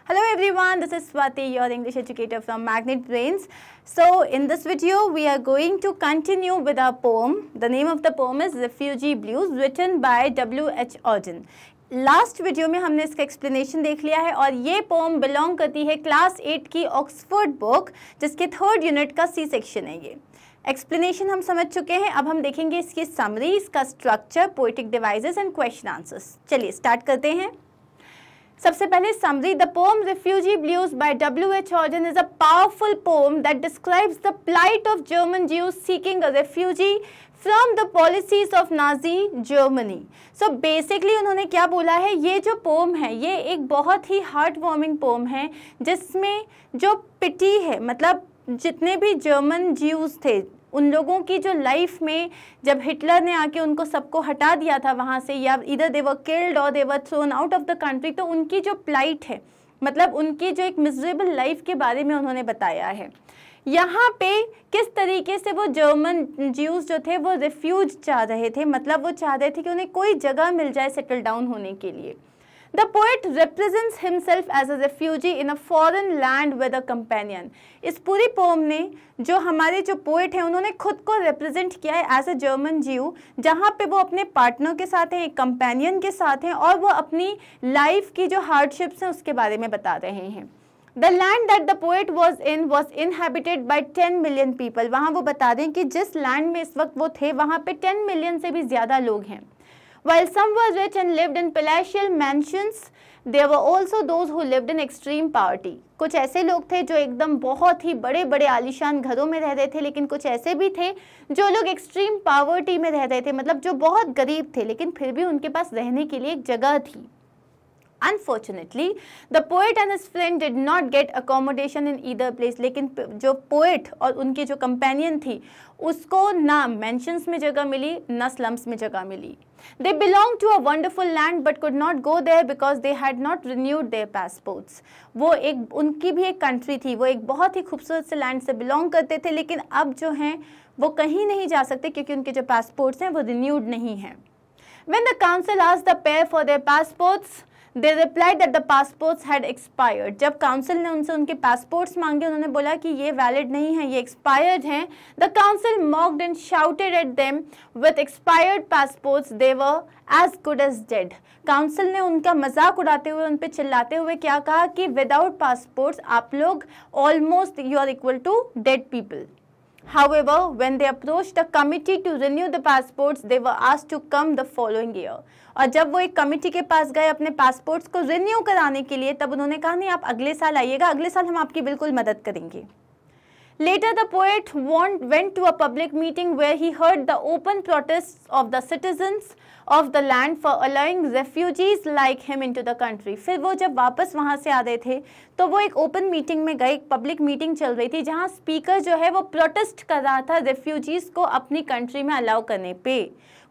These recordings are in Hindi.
Hello everyone, this is Swati, your English educator from Magnet Brains. So in this video, we are going to continue with our poem. The name of the poem is Refugee Blues, written by W.H. Auden. Last video में हमने इसका एक्सप्लेनेशन देख लिया है और ये पोम बिलोंग करती है क्लास 8 की ऑक्सफोर्ड बुक, जिसके 3rd यूनिट का सी सेक्शन है। ये एक्सप्लेनेशन हम समझ चुके हैं। अब हम देखेंगे इसकी समरी, इसका structure, poetic devices and question answers. चलिए स्टार्ट करते हैं। सबसे पहले summary. The poem Refugee Blues by W.H. Auden is a powerful poem that describes the plight of German Jews seeking a refugee from the policies of Nazi Germany. So basically उन्होंने क्या बोला है, ये जो पोम है ये एक बहुत ही हार्ट वार्मिंग पोम है, जिसमें जो पिटी है, मतलब जितने भी जर्मन ज्यूज थे उन लोगों की जो लाइफ में जब हिटलर ने आके उनको सबको हटा दिया था वहाँ से, या इधर दे वर किल्ड और they were thrown out of the country, तो उनकी जो प्लाइट है, मतलब उनकी जो एक मिजरेबल लाइफ के बारे में उन्होंने बताया है। यहाँ पे किस तरीके से वो जर्मन ज्यूज जो थे वो रिफ्यूज चाह रहे थे, मतलब वो चाह रहे थे कि उन्हें कोई जगह मिल जाए सेटल डाउन होने के लिए। The poet represents himself as a refugee in a foreign land with a companion. इस पूरी पोम ने जो हमारे जो पोएट हैं उन्होंने खुद को रिप्रेजेंट किया है एज अ जर्मन ज्यू, जहाँ पे वो अपने पार्टनर के साथ हैं, एक कंपेनियन के साथ हैं, और वो अपनी लाइफ की जो हार्डशिप्स हैं उसके बारे में बता रहे हैं। The land that the poet was inhabited by 10 million people. वहाँ वो बता रहे हैं कि जिस लैंड में इस वक्त वो थे वहाँ पे 10 मिलियन से भी ज़्यादा लोग हैं। While some were rich and lived in palatial mansions, there were also those who lived in extreme poverty. कुछ ऐसे लोग थे जो एकदम बहुत ही बड़े बड़े आलीशान घरों में रह रहे थे, लेकिन कुछ ऐसे भी थे जो लोग एक्सट्रीम पावर्टी में रह रहे थे, मतलब जो बहुत गरीब थे लेकिन फिर भी उनके पास रहने के लिए एक जगह थी। Unfortunately, the poet and his friend did not get accommodation in either place. लेकिन जो पोएट और उनकी जो कंपेनियन थी उसको ना मेंशंस में जगह मिली ना स्लम्स में जगह मिली। They belonged to a wonderful land but could not go there because they had not renewed their passports. वो एक उनकी भी एक कंट्री थी, वो एक बहुत ही खूबसूरत से लैंड से बिलोंग करते थे, लेकिन अब जो हैं वो कहीं नहीं जा सकते क्योंकि उनके जो पासपोर्ट्स हैं वो रिन्यूड नहीं हैं। When the council asked the pair for their passports, They replied that the passports had expired. जब काउंसिल ने उनसे उनके पासपोर्ट्स मांगे, उन्होंने बोला कि ये वैलिड नहीं है, ये एक्सपायर्ड हैं। The council mocked and shouted at them with expired passports they were as good as dead. Council ने उनका मजाक उड़ाते हुए उन पे चिल्लाते हुए क्या कहा कि विदाउट पासपोर्ट्स आप लोग almost you are equal to dead people. However, when they approached a committee to renew the passports, they were asked to come the following year. और जब वो एक कमिटी के पास गए अपने पासपोर्ट्स को रिन्यू कराने के लिए, तब उन्होंने कहा नहीं, आप अगले साल आइएगा, अगले साल हम आपकी बिल्कुल मदद करेंगे। Later, the poet went to a public meeting where he heard the open protests of the citizens of the land for allowing refugees like him into the country. फिर वो जब वापस वहाँ से आ रहे थे तो वो एक ओपन मीटिंग में गए, एक पब्लिक मीटिंग चल रही थी जहाँ स्पीकर जो है वो प्रोटेस्ट कर रहा था रेफ्यूजीज़ को अपनी कंट्री में अलाउ करने पे।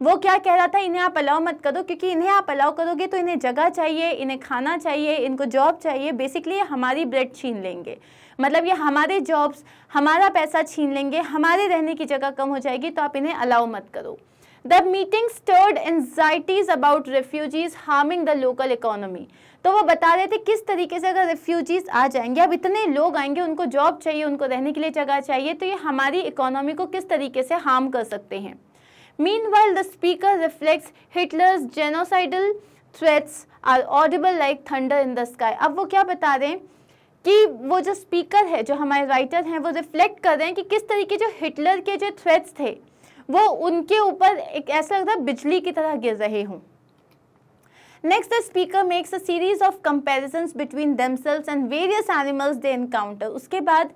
वो क्या कह रहा था, इन्हें आप अलाउ मत करो क्योंकि इन्हें आप अलाउ करोगे तो इन्हें जगह चाहिए, इन्हें खाना चाहिए, इनको जॉब चाहिए, बेसिकली ये हमारी ब्रेड छीन लेंगे, मतलब ये हमारे जॉब्स, हमारा पैसा छीन लेंगे, हमारे रहने की जगह कम हो जाएगी, तो आप इन्हें अलाउ मत करो। The meeting stirred anxieties about refugees harming the local economy. तो वो बता रहे थे किस तरीके से अगर रेफ्यूजीज आ जाएंगे, अब इतने लोग आएंगे, उनको जॉब चाहिए, उनको रहने के लिए जगह चाहिए, तो ये हमारी इकोनॉमी को किस तरीके से हार्म कर सकते हैं। Meanwhile, the speaker reflects Hitler's genocidal threats are audible like thunder in the sky. अब वो क्या बता रहे हैं कि वो जो स्पीकर है, जो हमारे राइटर हैं, वो रिफ्लेक्ट कर रहे हैं कि किस तरीके जो हिटलर के जो थ्रेट्स थे वो उनके ऊपर एक ऐसा लगता है बिजली की तरह गिर रहे हों। Next, the speaker makes a series of comparisons between themselves and various animals they encounter. उसके बाद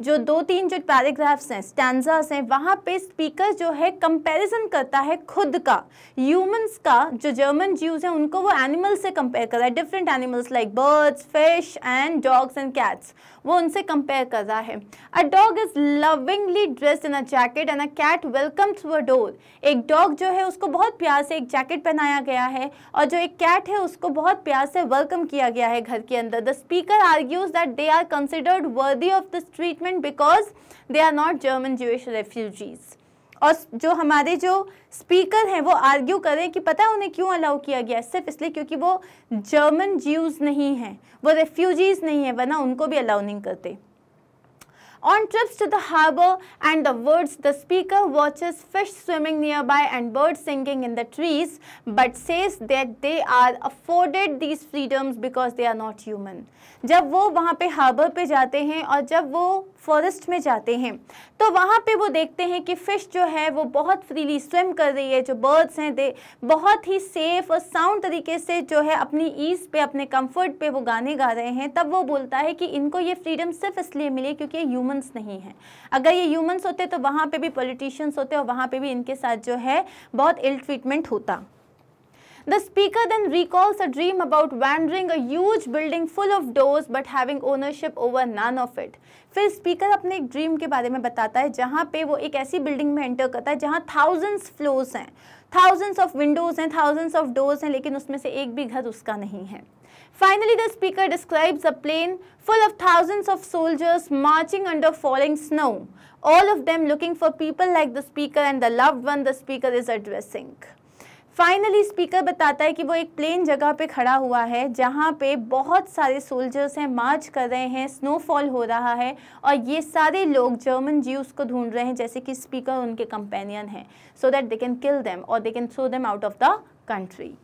जो 2-3 जो पैराग्राफ्स हैं, स्टैंजास हैं, वहाँ पे स्पीकर जो है कंपैरिजन करता है खुद का, ह्यूमंस का, जो जर्मन ज्यूज हैं उनको वो एनिमल्स से कंपेयर कर रहा है, different animals like birds, fish and dogs and cats, वो उनसे कंपेयर कर रहा है। A dog is lovingly dressed in a jacket and a cat welcome through a door. एक डॉग जो है उसको बहुत प्यार से एक जैकेट पहनाया गया है और जो एक कैट है उसको बहुत प्यार से वेलकम किया गया है घर के अंदर। The speaker argues that they are considered worthy of this treatment because they are not German Jewish refugees. और जो हमारे जो स्पीकर हैं वो आर्ग्यू कर रहे हैं कि पता है उन्हें क्यों अलाउ किया गया, सिर्फ इसलिए क्योंकि वो जर्मन ज्यूज नहीं हैं, वो रेफ्यूजीज नहीं है, वरना उनको भी अलाउ नहीं करते। On trips to the harbor and the woods, the speaker watches fish swimming nearby and birds singing in the trees, but says that they are afforded these freedoms because they are not human. जब वो वहाँ पे हार्बर पे जाते हैं और जब वो फॉरेस्ट में जाते हैं तो वहाँ पे वो देखते हैं कि फ़िश जो है वो बहुत फ्रीली स्विम कर रही है, जो बर्ड्स हैं दे बहुत ही सेफ और साउंड तरीके से जो है अपनी ईज़ पे, अपने कंफर्ट पे वो गाने गा रहे हैं। तब वो बोलता है कि इनको ये फ्रीडम सिर्फ इसलिए मिली क्योंकि ये ह्यूमंस नहीं हैं। अगर ये ह्यूमंस होते तो वहाँ पे भी पॉलिटिशियंस होते और वहाँ पे भी इनके साथ जो है बहुत इल ट्रीटमेंट होता। The speaker then recalls a dream about wandering a huge building full of doors but having ownership over none of it. फिर स्पीकर अपने एक ड्रीम के बारे में बताता है जहाँ पे वो एक ऐसी बिल्डिंग में एंटर करता है जहाँ thousands फ्लोर्स हैं, thousands of windows हैं, thousands of doors हैं, लेकिन उसमें से एक भी घर उसका नहीं है। Finally, the speaker describes a plain full of thousands of soldiers marching under falling snow, all of them looking for people like the speaker and the loved one the speaker is addressing. Finally speaker बताता है कि वो एक प्लेन जगह पे खड़ा हुआ है जहाँ पे बहुत सारे सोल्जर्स हैं, मार्च कर रहे हैं, स्नोफॉल हो रहा है और ये सारे लोग जर्मन ज्यूज को ढूंढ रहे हैं जैसे कि स्पीकर उनके कंपेनियन हैं, so that they can kill them और they can throw them out of the country.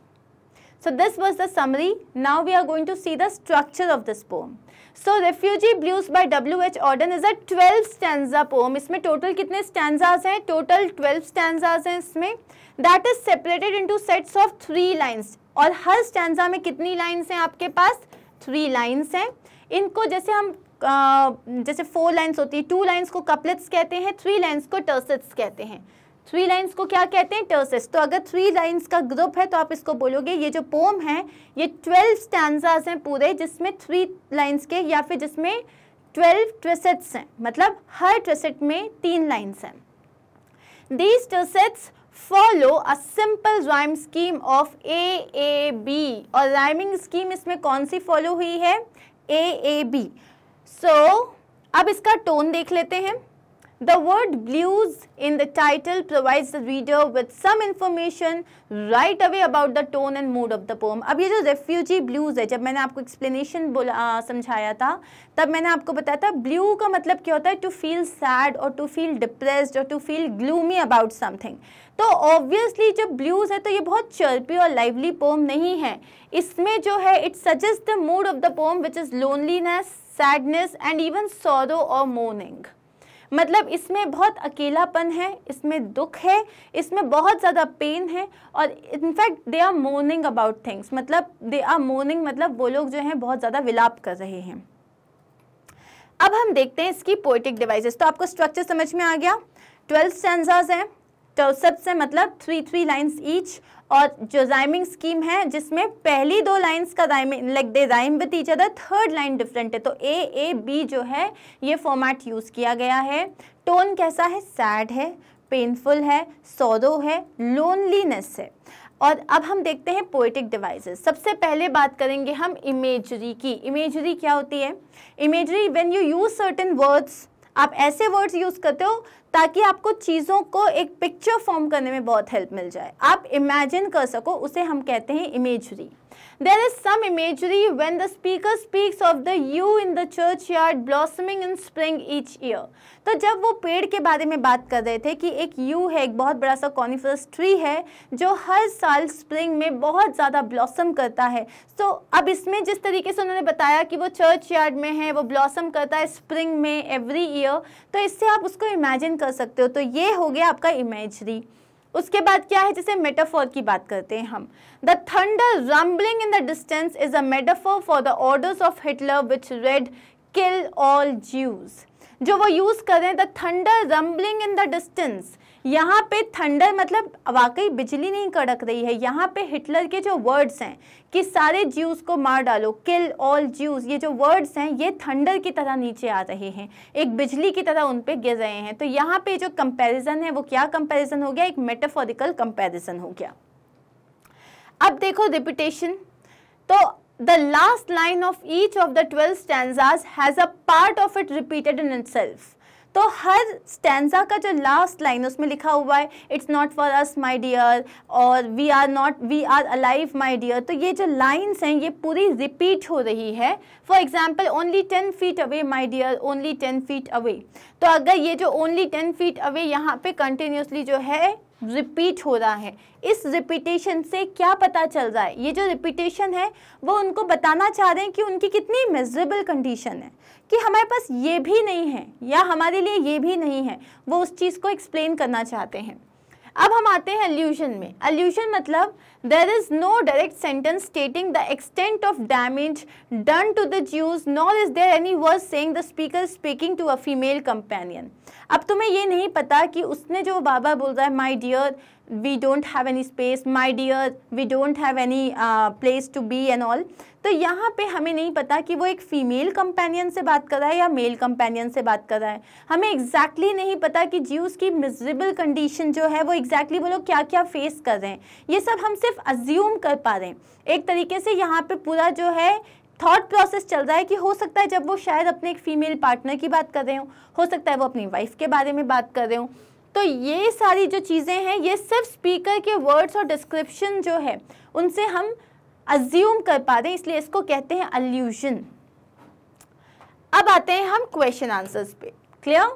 So this was the summary. Now we are going to see the structure of this poem. So Refugee Blues by W.H. Auden is a 12 stanza poem. इसमें total कितने stanzas हैं? Total 12 stanzas हैं इसमें. That is separated into sets of 3 lines. और हर stanza में कितनी lines हैं आपके पास? 3 lines हैं. इनको जैसे हम जैसे 4 lines होती है, 2 lines को couplets कहते हैं, 3 lines को tercets कहते हैं। 3 लाइन्स को क्या कहते हैं? टर्सेस। तो अगर 3 लाइन्स का ग्रुप है तो आप इसको बोलोगे ये जो पोम है ये 12 स्टैंजास हैं पूरे, जिसमें 3 लाइन्स के या फिर जिसमें 12 ट्रेसेट्स हैं, मतलब हर ट्रेसेट में 3 लाइन्स हैं। These tracets follow a simple rhyme scheme of AAB और राइमिंग स्कीम इसमें कौन सी फॉलो हुई है? AAB। So अब इसका टोन देख लेते हैं। The word blues in the title provides the reader with some information right away about the tone and mood of the poem. अब ये जो refugee blues है, जब मैंने आपको explanation समझाया था तब मैंने आपको बताया था blue का मतलब क्या होता है? To feel sad or to feel depressed or to feel gloomy about something. तो obviously जब blues है तो ये बहुत chirpy और lively poem नहीं है। इसमें जो है it suggests the mood of the poem which is loneliness, sadness and even sorrow or mourning. मतलब इसमें बहुत अकेलापन है, इसमें दुख है, इसमें बहुत ज़्यादा पेन है और in fact they are mourning about things, मतलब दे आर मोर्निंग मतलब वो लोग जो हैं बहुत ज़्यादा विलाप कर रहे हैं। अब हम देखते हैं इसकी पोएटिक डिवाइसेस। तो आपको स्ट्रक्चर समझ में आ गया। 12 स्टैंजास हैं, टर्सेप्स हैं मतलब 3 लाइन्स ईच, और जो राइमिंग स्कीम है जिसमें पहली 2 लाइन्स का rhyming like they rhyme with each other, third line different है। तो AAB जो है ये फॉर्मेट यूज़ किया गया है। टोन कैसा है? सैड है, पेनफुल है, सॉरो है, लोनलीनेस है। और अब हम देखते हैं पोएटिक डिवाइसेस। सबसे पहले बात करेंगे हम इमेजरी की। इमेजरी क्या होती है? Imagery when you use certain words, आप ऐसे वर्ड्स यूज़ करते हो ताकि आपको चीज़ों को एक पिक्चर फॉर्म करने में बहुत हेल्प मिल जाए, आप इमेजिन कर सको, उसे हम कहते हैं imagery. There is some imagery when the speaker speaks of the yew in the churchyard blossoming in spring each year. तो जब वो पेड़ के बारे में बात कर रहे थे कि एक yew है, एक बहुत बड़ा सा कॉनिफरस ट्री है जो हर साल स्प्रिंग में बहुत ज़्यादा ब्लॉसम करता है। तो अब इसमें जिस तरीके से उन्होंने बताया कि वो चर्च यार्ड में है, वो ब्लॉसम करता है स्प्रिंग में एवरी ईयर, तो इससे आप उसको इमेजिन कर सकते हो। तो ये हो गया आपका इमेजरी। उसके बाद क्या है? जैसे मेटाफॉर की बात करते हैं हम। The thunder rumbling in the distance is a metaphor for the orders of Hitler which red kill all Jews. जो वो यूज कर रहे हैं, the thunder rumbling in the distance, यहाँ पे थंडर मतलब वाकई बिजली नहीं कड़क रही है, यहाँ पे हिटलर के जो वर्ड्स हैं कि सारे ज्यूज को मार डालो, किल ऑल ज्यूज, ये जो वर्ड्स हैं ये थंडर की तरह नीचे आ रहे हैं, एक बिजली की तरह उन पे गिर रहे हैं। तो यहाँ पे जो कंपैरिजन है वो क्या कंपैरिजन हो गया? एक मेटाफोरिकल कंपैरिजन हो गया। अब देखो रिपीटेशन। तो the last line of each of the 12 stanzas has a part of it repeated in itself. तो हर स्टैंजा का जो लास्ट लाइन उसमें लिखा हुआ है it's not for us my dear और we are alive my dear, तो ये जो लाइन्स हैं ये पूरी रिपीट हो रही है। For example only 10 feet away my dear, only 10 feet away, तो अगर ये जो ओनली 10 feet अवे यहाँ पे कंटिन्यूसली जो है रिपीट हो रहा है, इस रिपीटेशन से क्या पता चल रहा है, ये जो रिपीटेशन है वो उनको बताना चाह रहे हैं कि उनकी कितनी मिजरेबल कंडीशन है, कि हमारे पास ये भी नहीं है या हमारे लिए ये भी नहीं है, वो उस चीज़ को एक्सप्लेन करना चाहते हैं। अब हम आते हैं अल्यूशन में। अल्यूशन मतलब there is no direct sentence stating the extent of damage done to the Jews nor is there any word saying the speaker speaking to a female companion. अब तुम्हें ये नहीं पता कि उसने जो बार बार बोल रहा है my dear we don't have any space, my dear we don't have any place to be and all, तो यहाँ पे हमें नहीं पता कि वो एक फीमेल कंपेनियन से बात कर रहा है या मेल कंपेनियन से बात कर रहा है। हमें एग्जैक्टली नहीं पता कि ज्यूज की मिजरेबल कंडीशन जो है वो एग्जैक्टली वो लोग क्या क्या फेस कर रहे हैं, ये सब हम सिर्फ अज्यूम कर पा रहे हैं। एक तरीके से यहाँ पे पूरा जो है थॉट प्रोसेस चल रहा है कि हो सकता है जब वो शायद अपने एक फीमेल पार्टनर की बात कर रहे हो सकता है वो अपनी वाइफ के बारे में बात कर रहे हो। तो ये सारी जो चीज़ें हैं ये सिर्फ स्पीकर के वर्ड्स और डिस्क्रिप्शन जो है उनसे हम अज्यूम कर पा रहे हैं, इसलिए इसको कहते हैं अल्यूजन। अब आते हैं हम क्वेश्चन आंसर्स पे। Clear?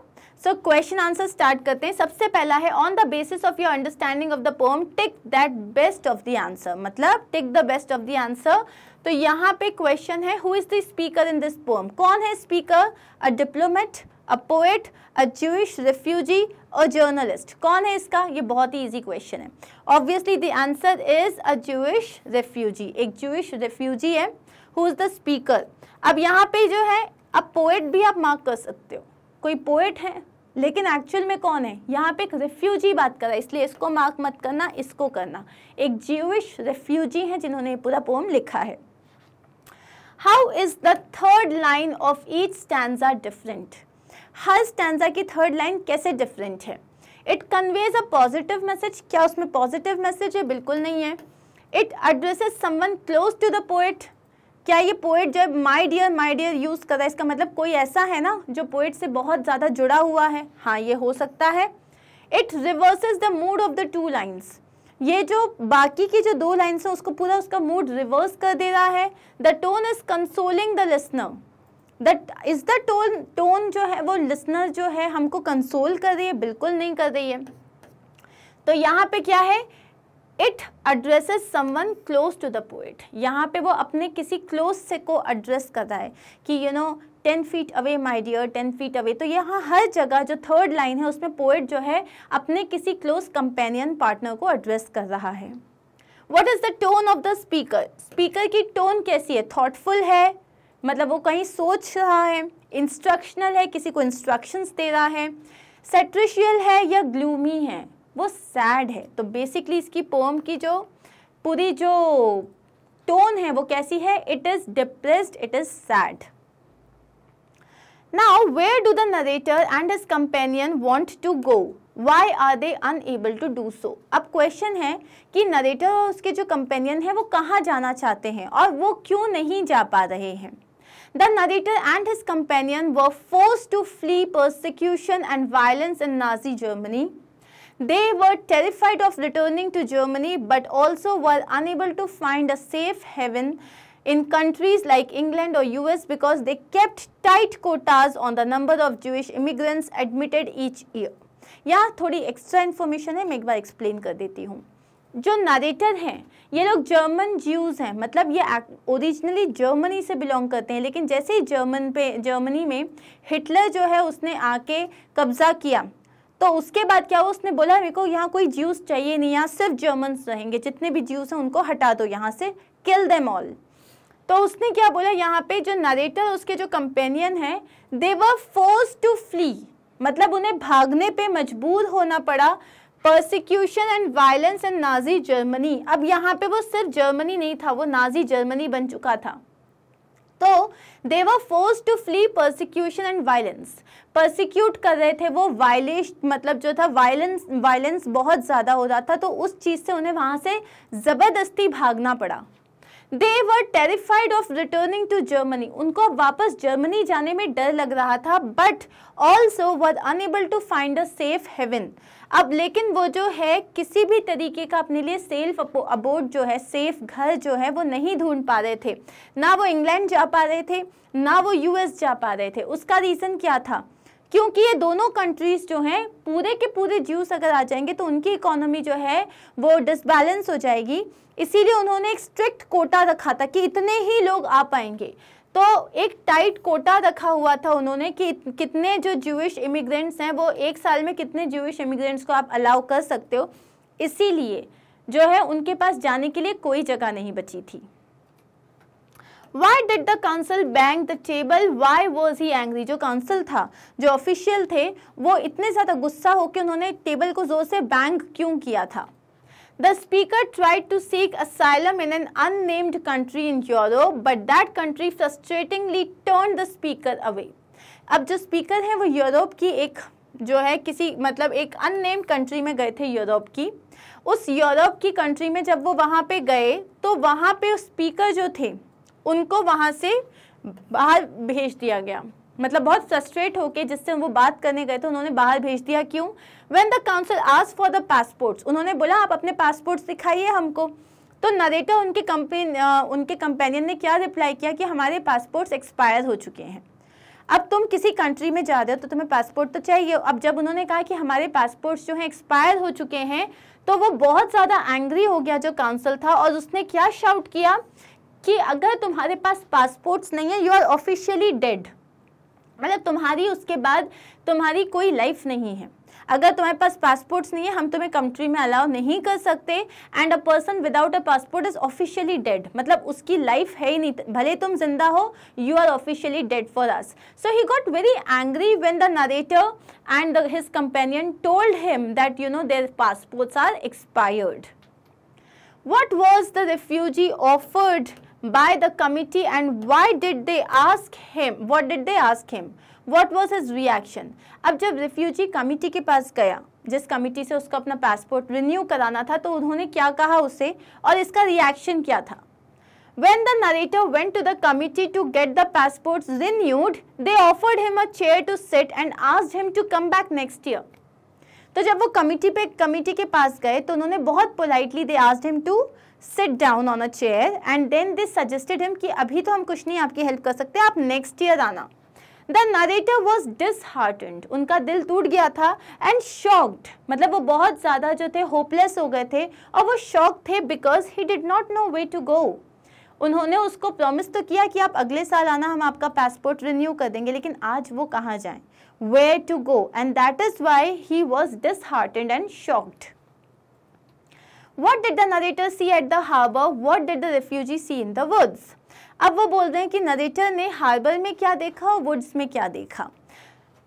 So question answer start करते हैं। सबसे पहला है on the basis of your understanding of the poem tick that best of the answer, मतलब tick the best of the answer. तो यहाँ पे क्वेश्चन है who is the speaker in this poem, कौन है speaker? A diplomat, a poet, a Jewish refugee और जर्नलिस्ट, कौन है इसका? ये बहुत ही इजी क्वेश्चन है। Obviously the answer is a Jewish refugee, एक ज्यूइश रेफ्यूजी है हु इज द स्पीकर। अब यहाँ पे जो है अब पोएट भी आप मार्क कर सकते हो, कोई पोएट है लेकिन एक्चुअल में कौन है? यहाँ पे एक रेफ्यूजी बात कर रहा है, इसलिए इसको मार्क मत करना, इसको करना। एक ज्यूइश रेफ्यूजी है जिन्होंने पूरा पोएम लिखा है। How is the third line of each stanza different? हर स्टैंजा की थर्ड लाइन कैसे डिफरेंट है? It conveys a positive message, क्या उसमें पॉजिटिव मैसेज है? बिल्कुल नहीं है। It addresses someone close to the poet, क्या ये पोएट जब माई डियर यूज कर रहा है इसका मतलब कोई ऐसा है ना जो पोएट से बहुत ज़्यादा जुड़ा हुआ है? हाँ, ये हो सकता है। It reverses the mood off the two lines, ये जो बाकी की जो दो लाइन्स हैं उसको पूरा उसका मूड रिवर्स कर दे रहा है। The tone is consoling the listener, that is the tone जो है वो लिसनर जो है हमको कंसोल कर रही है? बिल्कुल नहीं कर रही है। तो यहाँ पे क्या है? It addresses someone close to the poet, यहाँ पे वो अपने किसी क्लोज से को एड्रेस कर रहा है कि you know 10 feet away my dear, 10 feet away. तो यहाँ हर जगह जो थर्ड लाइन है उसमें पोएट जो है अपने किसी क्लोज कंपेनियन पार्टनर को एड्रेस कर रहा है। What is the tone of the speaker? Speaker की टोन कैसी है? थॉटफुल है, मतलब वो कहीं सोच रहा है, इंस्ट्रक्शनल है, किसी को इंस्ट्रक्शंस दे रहा है, सेट्रिशियल है या ग्लूमी है, वो सैड है। तो बेसिकली इसकी पोएम की जो पूरी जो टोन है वो कैसी है? It is depressed, it is sad. Now, where do the narrator and his companion want to go? Why are they unable to do so? अब क्वेश्चन है कि नरेटर और उसके जो कंपेनियन है वो कहाँ जाना चाहते हैं और वो क्यों नहीं जा पा रहे हैं? The narrator and his companion were forced to flee persecution and violence in Nazi Germany. They were terrified of returning to Germany but also were unable to find a safe haven in countries like England or US because they kept tight quotas on the number of Jewish immigrants admitted each year. यहाँ थोड़ी एक्स्ट्रा इन्फॉर्मेशन है, मैं एक बार एक्सप्लेन कर देती हूँ। जो नरेटर हैं ये लोग जर्मन ज्यूज़ हैं, मतलब ये ओरिजिनली जर्मनी से बिलोंग करते हैं, लेकिन जैसे ही जर्मनी में हिटलर जो है उसने आके कब्जा किया तो उसके बाद क्या हुआ? उसने बोला मेरे को यहाँ कोई ज्यूज़ चाहिए नहीं, यहाँ सिर्फ जर्मन्स रहेंगे, जितने भी ज्यूज़ हैं उनको हटा दो यहाँ से, किल देम ऑल। तो उसने क्या बोला? यहाँ पे जो नरेटर उसके जो कंपेनियन हैं दे वर फोर्स्ड टू फ्ली, मतलब उन्हें भागने पे मजबूर होना पड़ा। Persecution and violence in Nazi Germany, अब यहाँ पे वो सिर्फ जर्मनी नहीं था, वो नाजी जर्मनी बन चुका था। तो they were forced to flee persecution and violence, persecute कर रहे थे वो, वायलेशन मतलब जो था वायलेंस बहुत ज़्यादा हो रहा था, तो उस चीज़ से उन्हें वहाँ से ज़बरदस्ती भागना पड़ा। They were terrified of returning to Germany. उनको वापस जर्मनी जाने में डर लग रहा था, but also were unable to find a safe haven. अब लेकिन वो जो है किसी भी तरीके का अपने लिए सेल्फ अबोर्ड जो है, सेफ घर जो है वो नहीं ढूंढ पा रहे थे. ना वो इंग्लैंड जा पा रहे थे, ना वो यूएस जा पा रहे थे. उसका रीज़न क्या था? क्योंकि ये दोनों कंट्रीज जो हैं पूरे के पूरे ज्यूस अगर आ जाएंगे तो उनकी इकोनॉमी जो है वो डिसबैलेंस हो जाएगी. इसीलिए उन्होंने एक स्ट्रिक्ट कोटा रखा था कि इतने ही लोग आ पाएंगे. तो एक टाइट कोटा रखा हुआ था उन्होंने कि कितने जो ज्यूइश इमिग्रेंट्स हैं वो एक साल में कितने ज्यूइश इमिग्रेंट्स को आप अलाउ कर सकते हो. इसीलिए जो है उनके पास जाने के लिए कोई जगह नहीं बची थी. Why did the council bang the table? Why was he angry? जो काउंसिल था, जो ऑफिशियल थे, वो इतने ज़्यादा गुस्सा होकर उन्होंने टेबल को जोर से बैंग क्यों किया था? The speaker tried to seek asylum in an unnamed country in Europe, but that country frustratingly turned the speaker away. अब जो स्पीकर हैं वो यूरोप की एक जो है किसी मतलब एक अननेम्ड कंट्री में गए थे यूरोप की. उस यूरोप की कंट्री में जब वो वहाँ पे गए तो वहाँ पे स्पीकर जो थे उनको वहाँ से बाहर भेज दिया गया. मतलब बहुत फ्रस्ट्रेट होके जिससे वो बात करने गए थे उन्होंने बाहर भेज दिया. क्यों? When the council asked for the passports, उन्होंने बोला आप अपने पासपोर्ट्स दिखाइए हमको. तो नरेटर उनके कंपेनियन ने क्या रिप्लाई किया कि हमारे पासपोर्ट्स एक्सपायर हो चुके हैं. अब तुम किसी कंट्री में जा रहे हो तो तुम्हें पासपोर्ट तो चाहिए. अब जब उन्होंने कहा कि हमारे पासपोर्ट्स जो हैं एक्सपायर हो चुके हैं तो वो बहुत ज़्यादा एंग्री हो गया जो काउंसिल था और उसने क्या शाउट किया कि अगर तुम्हारे पास पासपोर्ट्स नहीं है, यू आर ऑफिशियली डेड. मतलब तुम्हारी उसके बाद तुम्हारी कोई लाइफ नहीं है. अगर तुम्हारे पास पासपोर्ट्स नहीं है हम तुम्हें कंट्री में अलाउ नहीं कर सकते. And a person without a passport is officially dead. मतलब उसकी लाइफ है ही नहीं, भले तुम जिंदा हो, you are officially dead for us. So he got very angry when the narrator and his companion told him that you know their passports are expired. What was the refugee offered by the committee and why did they ask him? What did they ask him? What was his reaction? अब जब रिफ्यूजी कमिटी के पास गया, जिस कमिटी से उसको अपना पासपोर्ट रिन्यू कराना था, तो उन्होंने क्या कहा उसे और इसका रिएक्शन क्या था? When the narrator went to the committee to get the passports renewed, they offered him a chair to sit and asked him to come back next year. तो जब वो कमिटी के पास गए तो उन्होंने बहुत politely they asked him to sit down on a chair and then they suggested him कि अभी तो हम कुछ नहीं आपकी हेल्प कर सकते, आप नेक्स्ट ईयर आना. The narrator was disheartened. उनका दिल टूट गया था. एंड शॉक्ड, मतलब वो बहुत ज़्यादा जो थे होपलेस हो गए थे और वो शॉक थे because he did not know way to go. उन्होंने उसको प्रॉमिस तो किया कि आप अगले साल आना, हम आपका पासपोर्ट रिन्यू कर देंगे, लेकिन आज वो कहाँ जाएं? Where to go? And that is why he was disheartened and shocked. What did the narrator see at the harbor? What did the refugee see in the woods? अब वो बोल रहे हैं कि नरेटर ने हार्बर में क्या देखा और वुड्स में क्या देखा.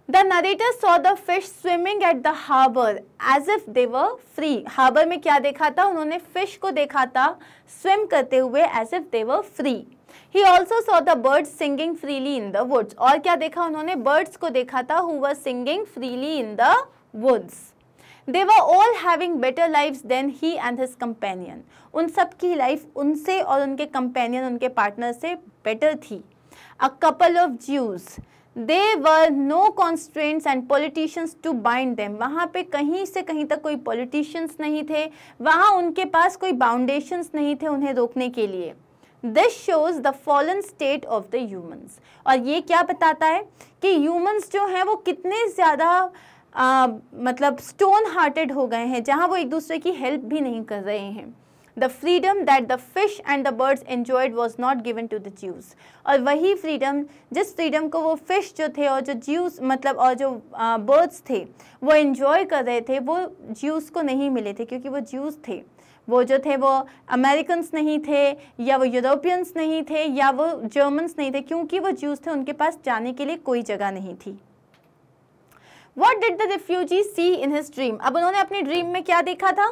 The narrator saw the fish swimming at the harbor as if they were free. Harbour में क्या देखा था? उन्होंने फिश को देखा था स्विम करते हुए as if they were free. He also saw the birds singing freely in the woods. और क्या देखा उन्होंने? birds को देखा था who were singing freely in the woods. They were all having better lives than he and his companion. उन सब की लाइफ उनसे और उनके कंपेनियन, उनके पार्टनर से बेटर थी. A couple of Jews. There were no constraints and politicians to bind them. वहाँ पे कहीं से कहीं तक कोई politicians नहीं थे, वहाँ उनके पास कोई बाउंडेशंस नहीं थे उन्हें रोकने के लिए. This shows the fallen state of the humans. और ये क्या बताता है कि humans जो हैं वो कितने ज़्यादा मतलब स्टोन हार्टेड हो गए हैं, जहाँ वो एक दूसरे की हेल्प भी नहीं कर रहे हैं. The freedom that the fish and the birds enjoyed was not given to the Jews. और वही फ्रीडम, जिस फ्रीडम को वो फिश जो थे और जो ज्यूस मतलब और जो बर्ड्स थे वो एंजॉय कर रहे थे, वो ज्यूस को नहीं मिले थे क्योंकि वो ज्यूस थे. वो जो थे वो अमेरिकन्स नहीं थे या वो यूरोपियंस नहीं थे या वो जर्मन्स नहीं थे, क्योंकि वो ज्यूस थे, उनके पास जाने के लिए कोई जगह नहीं थी. What did the refugee see in his dream? अब उन्होंने अपनी ड्रीम में क्या देखा था?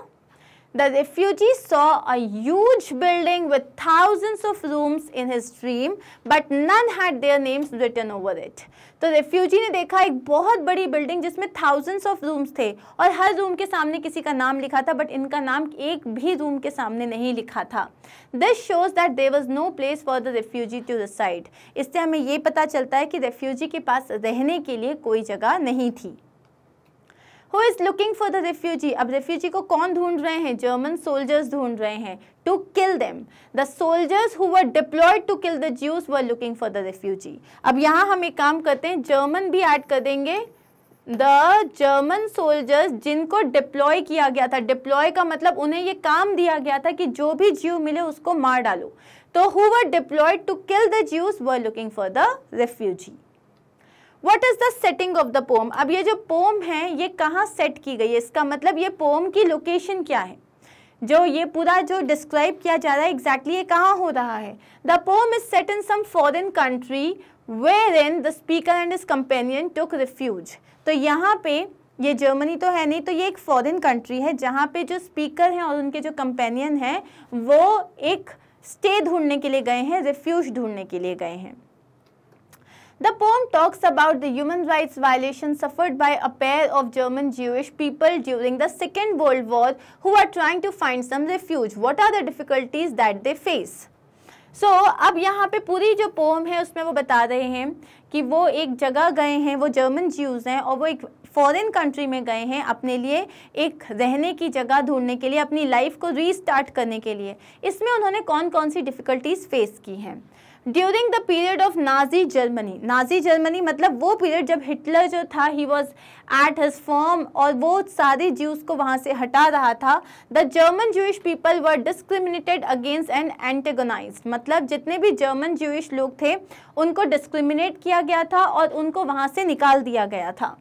The refugee saw a huge building with thousands of rooms in his dream, but none had their names written over it. तो रेफ्यूजी ने देखा एक बहुत बड़ी बिल्डिंग जिसमें thousands of rooms थे और हर रूम के सामने किसी का नाम लिखा था, बट इनका नाम एक भी रूम के सामने नहीं लिखा था. This shows that there was no place for the refugee to reside. इससे हमें ये पता चलता है कि रेफ्यूजी के पास रहने के लिए कोई जगह नहीं थी. Who is looking for the refugee? अब रेफ्यूजी को कौन ढूंढ रहे हैं? जर्मन सोल्जर्स ढूंढ रहे हैं. To kill them. The soldiers who were deployed to kill the Jews were looking for the refugee. अब यहाँ हम एक काम करते हैं, जर्मन भी ऐड कर देंगे. The German soldiers जिनको डिप्लॉय किया गया था, डिप्लॉय का मतलब उन्हें ये काम दिया गया था कि जो भी ज्यू मिले उसको मार डालो. तो who were deployed to kill the Jews were looking for the refugee. What is the setting of the poem? अब ये जो पोम है ये कहाँ सेट की गई है, इसका मतलब ये पोम की लोकेशन क्या है, जो ये पूरा जो डिस्क्राइब किया जा रहा है एग्जैक्टली ये कहाँ हो रहा है. The poem is set in some foreign country wherein the speaker and his companion took refuge. तो यहाँ पे ये जर्मनी तो है नहीं, तो ये एक फॉरेन कंट्री है जहाँ पे जो स्पीकर हैं और उनके जो कंपेनियन हैं वो एक स्टे ढूंढने के लिए गए हैं, रिफ्यूज ढूंढने के लिए गए हैं. The poem talks about the human rights violations suffered by a pair of German Jewish people during the Second World War who are trying to find some refuge. What are the difficulties that they face? So, अब यहाँ पे पूरी जो पोम है उसमें वो बता रहे हैं कि वो एक जगह गए हैं, वो जर्मन ज्यूज़ हैं और वो एक फॉरेन कंट्री में गए हैं अपने लिए एक रहने की जगह ढूंढने के लिए, अपनी लाइफ को रीस्टार्ट करने के लिए. इसमें उन्होंने कौन कौन सी डिफ़िकल्टीज़ फेस की हैं. During the period of Nazi Germany मतलब वो पीरियड जब हिटलर जो था he was at his form और वो सारे ज्यूज़ को वहाँ से हटा रहा था. The German Jewish people were discriminated against and antagonised, मतलब जितने भी जर्मन ज्यूइश लोग थे उनको डिस्क्रिमिनेट किया गया था और उनको वहाँ से निकाल दिया गया था.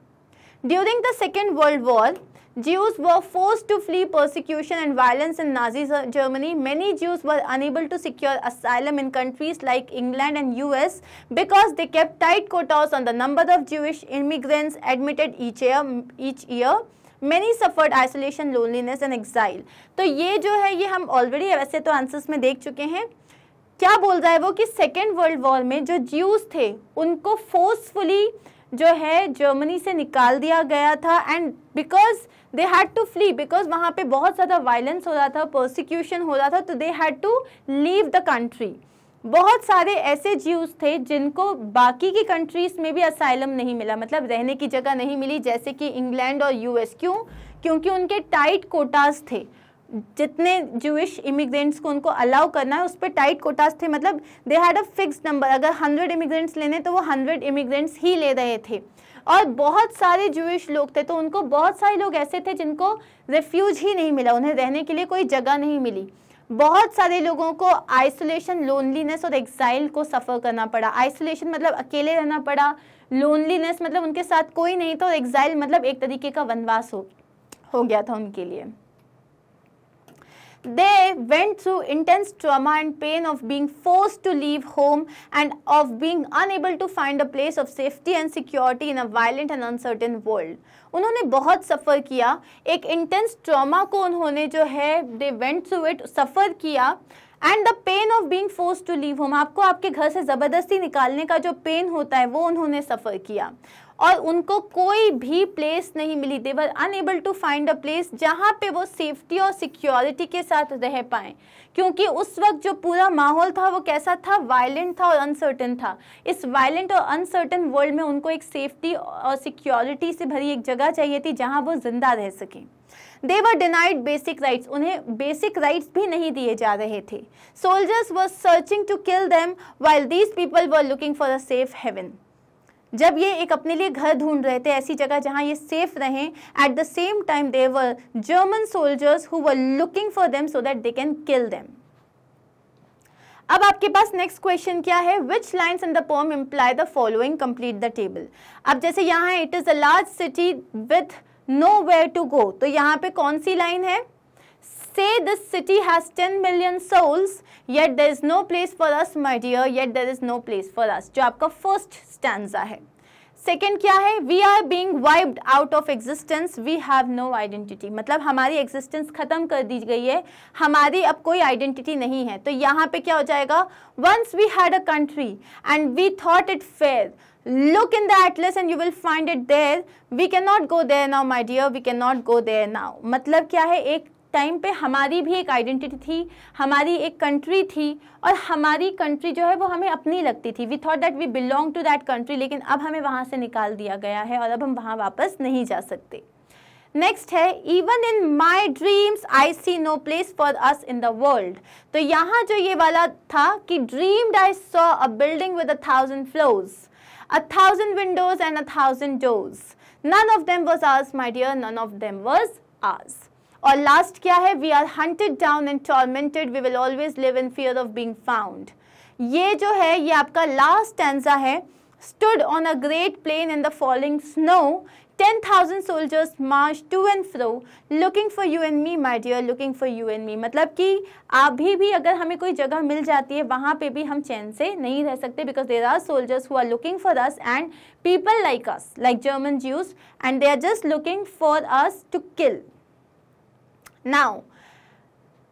During the second world war Jews were forced to flee persecution and violence in Nazi Germany. Many Jews were unable to secure asylum in countries like England and US because they kept tight quotas on the number of Jewish immigrants admitted each year. Many suffered isolation, loneliness and exile. तो ये जो है ये हम ऑलरेडी वैसे तो आंसर्स में देख चुके हैं. क्या बोल रहा है वो कि सेकेंड वर्ल्ड वॉर में जो ज्यूज थे उनको फोर्सफुली जो है जर्मनी से निकाल दिया गया था and because they had to flee, because वहाँ पे बहुत ज़्यादा वायलेंस हो रहा था, परसिक्यूशन हो रहा था, तो they had to leave the country. बहुत सारे ऐसे ज्यूज थे जिनको बाकी की कंट्रीज़ में भी असाइलम नहीं मिला, मतलब रहने की जगह नहीं मिली, जैसे कि इंग्लैंड और यूएस. क्यों? क्योंकि उनके टाइट कोटास थे, जितने ज्यूइश इमिग्रेंट्स को उनको अलाउ करना है उस पर टाइट कोटास थे, मतलब they had a fixed number. अगर 100 इमिग्रेंट्स लेने तो वो 100 इमिग्रेंट्स ही ले रहे थे. और बहुत सारे ज्यूइश लोग थे तो उनको बहुत सारे लोग ऐसे थे जिनको रेफ्यूज ही नहीं मिला, उन्हें रहने के लिए कोई जगह नहीं मिली. बहुत सारे लोगों को आइसोलेशन, लोनलीनेस और एक्साइल को सफ़र करना पड़ा. आइसोलेशन मतलब अकेले रहना पड़ा, लोनलीनेस मतलब उनके साथ कोई नहीं था, और एक्साइल मतलब एक तरीके का वनवास हो गया था उनके लिए. They went through intense trauma and pain of being forced to leave home and of being unable to find a place of safety and security in a violent and uncertain world. उन्होंने बहुत सफ़र किया, एक इंटेंस ट्रॉमा को उन्होंने जो है they went through it, सफ़र किया, and the pain of being forced to leave home, आपको आपके घर से ज़बरदस्ती निकालने का जो पेन होता है वो उन्होंने सफ़र किया और उनको कोई भी प्लेस नहीं मिली. They were unable to find a place जहाँ पे वो सेफ्टी और सिक्योरिटी के साथ रह पाएँ, क्योंकि उस वक्त जो पूरा माहौल था वो कैसा था, वायलेंट था और अनसर्टन था. इस वायलेंट और अनसर्टन वर्ल्ड में उनको एक सेफ्टी और सिक्योरिटी से भरी एक जगह चाहिए थी जहाँ वो जिंदा रह सकें. They were denied basic rights. उन्हें बेसिक राइट्स भी नहीं दिए जा रहे थे. Soldiers were searching to kill them while these people were looking for a safe haven. जब ये एक अपने लिए घर ढूंढ रहे थे, ऐसी जगह जहाँ ये सेफ रहें, at the same time they were German soldiers who were looking for them so that they can kill them. अब आपके पास नेक्स्ट क्वेश्चन क्या है, which lines in the poem imply the following, complete the table. अब जैसे यहाँ है it is a large city with nowhere to go, तो यहाँ पे कौन सी लाइन है, say this city has 10 million souls yet there is no place for us my dear, yet there is no place for us, जो आपका फर्स्ट स्टैंजा है. सेकेंड क्या है, we are being wiped out of existence, we have no identity, मतलब हमारी एग्जिस्टेंस खत्म कर दी गई है, हमारी अब कोई आइडेंटिटी नहीं है। तो यहाँ पे क्या हो जाएगा, once we had a country and we thought it fair, look in the atlas and you will find it there, we cannot go there now my dear, we cannot go there now। मतलब क्या है, एक टाइम पे हमारी भी एक आइडेंटिटी थी, हमारी एक कंट्री थी, और हमारी कंट्री जो है वो हमें अपनी लगती थी, we thought that we belong to that country, लेकिन अब हमें वहाँ से निकाल दिया गया है और अब हम वहाँ वापस नहीं जा सकते। नेक्स्ट है, even in my dreams I see no place for us in the world. तो यहाँ जो ये वाला था कि dreamed I saw a building with 1,000 floors, 1,000 windows and 1,000 doors. None of them was ours, my dear. None of them was ours. और लास्ट क्या है, we are hunted down and tormented. We will always live in fear of being found. ये जो है, ये आपका लास्ट स्टैंजा है। Stood on a great plain in the falling snow, 10,000 soldiers marched to and fro, looking for you and me, my dear, looking for you and me। मतलब कि अभी भी अगर हमें कोई जगह मिल जाती है, वहाँ पे भी हम चैन से नहीं रह सकते, because there are soldiers who are looking for us and people like us, like German Jews, and they are just looking for us to kill। Now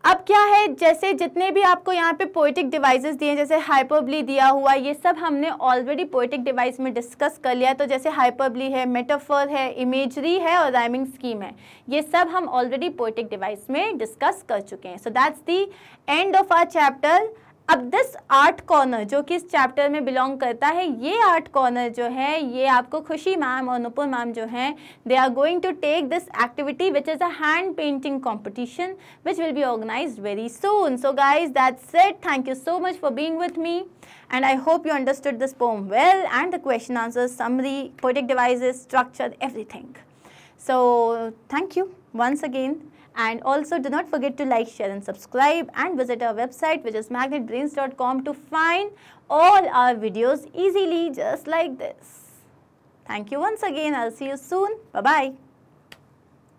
अब क्या है, जैसे जितने भी आपको यहाँ पे पोएटिक डिवाइसेस दिए हैं, जैसे हाइपरबली दिया हुआ, ये सब हमने ऑलरेडी पोएटिक डिवाइस में डिस्कस कर लिया। तो जैसे हाइपरबली है, मेटाफर है, इमेजरी है और राइमिंग स्कीम है, ये सब हम ऑलरेडी पोएटिक डिवाइस में डिस्कस कर चुके हैं। So that's the end of our chapter. अब दिस आर्ट कॉर्नर जो कि इस चैप्टर में बिलोंग करता है, ये आर्ट कॉर्नर जो है, ये आपको खुशी मैम और नुपुर मैम जो हैं, they are going to take this activity which is a hand painting competition which will be organised very soon. So guys that's it, thank you so much for being with me, and I hope you understood this poem well, and the question answers, summary, poetic devices, structure, everything. So thank you once again. And also do not forget to like, share and subscribe, and visit our website which is magnetbrains.com to find all our videos easily just like this. Thank you once again. I'll see you soon. Bye bye.